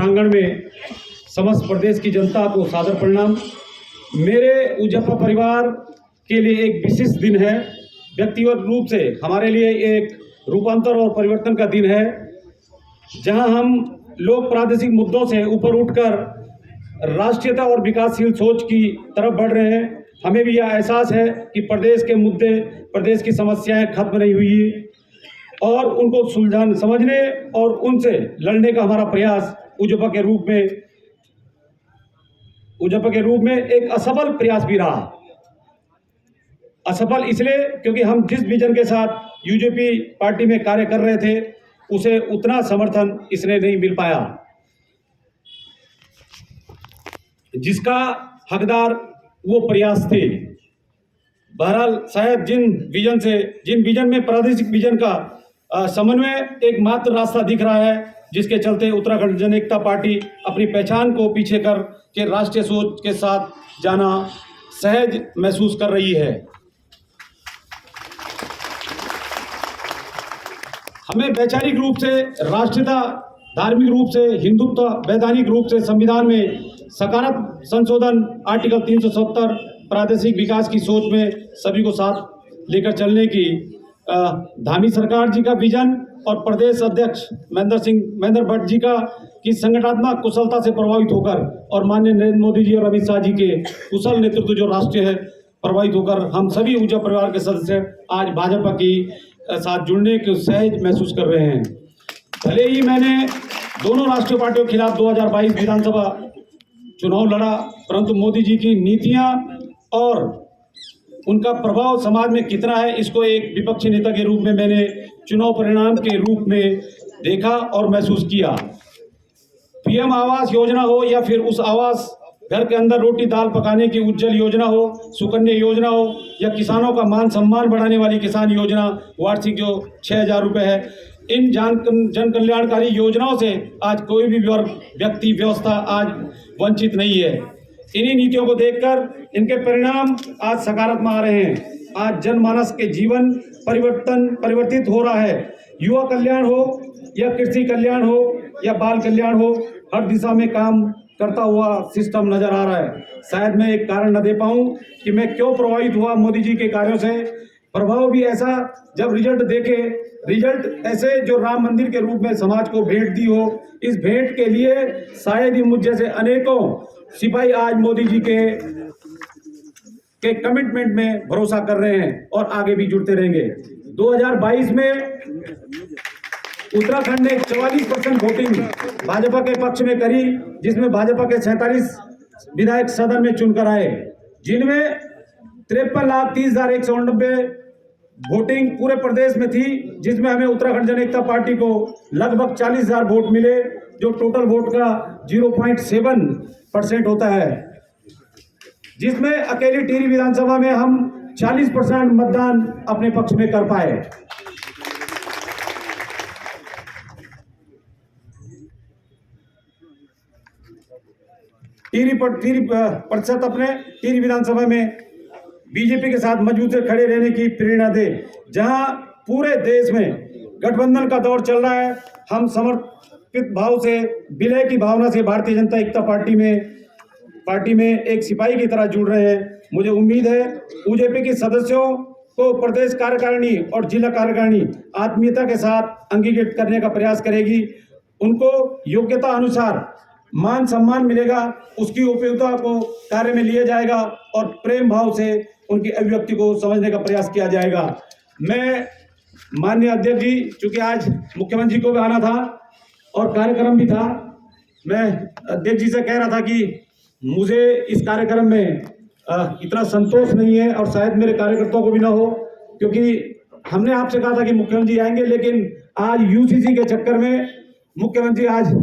प्रांगण में समस्त प्रदेश की जनता को सादर प्रणाम। मेरे उजप्पा परिवार के लिए एक विशिष्ट दिन है। व्यक्तिगत रूप से हमारे लिए एक रूपांतर और परिवर्तन का दिन है, जहां हम लोग प्रादेशिक मुद्दों से ऊपर उठकर राष्ट्रीयता और विकासशील सोच की तरफ बढ़ रहे हैं। हमें भी यह एहसास है कि प्रदेश के मुद्दे, प्रदेश की समस्याएं खत्म नहीं हुई और उनको सुलझाने, समझने और उनसे लड़ने का हमारा प्रयास उजप्पा के रूप में एक असफल प्रयास भी रहा। असफल इसलिए क्योंकि हम जिस विजन के साथ यूजेपी पार्टी में कार्य कर रहे थे, उसे उतना समर्थन इसने नहीं मिल पाया जिसका हकदार वो प्रयास थे। बहरहाल शायद जिन विजन में प्रादेशिक विजन का समन्वय एकमात्र रास्ता दिख रहा है, जिसके चलते उत्तराखंड जन एकता पार्टी अपनी पहचान को पीछे कर के राष्ट्रीय सोच के साथ जाना सहज महसूस कर रही है। हमें वैचारिक रूप से राष्ट्रीयता, धार्मिक रूप से हिंदुत्व, वैधानिक रूप से संविधान में सकारात्मक संशोधन, आर्टिकल 370 प्रादेशिक विकास की सोच में सभी को साथ लेकर चलने की धामी सरकार जी का विजन और प्रदेश अध्यक्ष महेंद्र भट्ट जी की संगठनात्मक कुशलता से प्रभावित होकर और माननीय नरेंद्र मोदी जी और अमित शाह जी के कुशल नेतृत्व जो राष्ट्रीय है, प्रभावित होकर हम सभी उजप्पा परिवार के सदस्य आज भाजपा की साथ जुड़ने के सहज महसूस कर रहे हैं। भले ही मैंने दोनों राष्ट्रीय पार्टियों के खिलाफ 2022 विधानसभा चुनाव लड़ा, परंतु मोदी जी की नीतियां और उनका प्रभाव समाज में कितना है, इसको एक विपक्षी नेता के रूप में मैंने चुनाव परिणाम के रूप में देखा और महसूस किया। पीएम आवास योजना हो या फिर उस आवास घर के अंदर रोटी दाल पकाने की उज्जवल योजना हो, सुकन्या योजना हो या किसानों का मान सम्मान बढ़ाने वाली किसान योजना वार्षिक जो 6,000 रुपये है, इन जन कल्याणकारी योजनाओं से आज कोई भी वर्ग, व्यक्ति, व्यवस्था आज वंचित नहीं है। इन्हीं नीतियों को देखकर इनके परिणाम आज सकारात्मक आ रहे हैं। आज जनमानस के जीवन परिवर्तित हो रहा है। युवा कल्याण हो या कृषि कल्याण हो या बाल कल्याण हो, हर दिशा में काम करता हुआ सिस्टम नजर आ रहा है। शायद मैं एक कारण न दे पाऊं कि मैं क्यों प्रभावित हुआ मोदी जी के कार्यों से। प्रभाव भी ऐसा, जब रिजल्ट ऐसे जो राम मंदिर के रूप में समाज को भेंट दी हो। इस भेंट के लिए शायद ही मुझ जैसे अनेकों सिपाही आज मोदी जी के कमिटमेंट में भरोसा कर रहे हैं और आगे भी जुड़ते रहेंगे। 2022 में उत्तराखंड ने 44% वोटिंग भाजपा के पक्ष में करी, जिसमें भाजपा के 47 विधायक सदन में चुनकर आए, जिनमें 53,30,189 वोटिंग पूरे प्रदेश में थी, जिसमें हमें उत्तराखंड जन एकता पार्टी को लगभग 40,000 वोट मिले, जो टोटल वोट का 0.7% होता है, जिसमें अकेली टिहरी विधानसभा में हम 40% मतदान अपने पक्ष में कर पाए। टिहरी विधानसभा में बीजेपी के साथ मजबूत से खड़े रहने की प्रेरणा दे। जहां पूरे देश में गठबंधन का दौर चल रहा है, हम समर्पित भाव से, विलय की भावना से भारतीय जनता एकता पार्टी में एक सिपाही की तरह जुड़ रहे हैं। मुझे उम्मीद है यूजेपी के सदस्यों को प्रदेश कार्यकारिणी और जिला कार्यकारिणी आत्मीयता के साथ अंगीकृत करने का प्रयास करेगी। उनको योग्यता अनुसार मान सम्मान मिलेगा, उसकी उपयोगिता को कार्य में लिया जाएगा और प्रेम भाव से उनकी अभिव्यक्ति को समझने का प्रयास किया जाएगा। मैं माननीय अध्यक्ष जी, चूंकि आज मुख्यमंत्री को भी आना था और कार्यक्रम भी था, मैं अध्यक्ष जी से कह रहा था कि मुझे इस कार्यक्रम में इतना संतोष नहीं है और शायद मेरे कार्यकर्ताओं को भी ना हो, क्योंकि हमने आपसे कहा था कि मुख्यमंत्री आएंगे, लेकिन आज यूसीसी के चक्कर में मुख्यमंत्री आज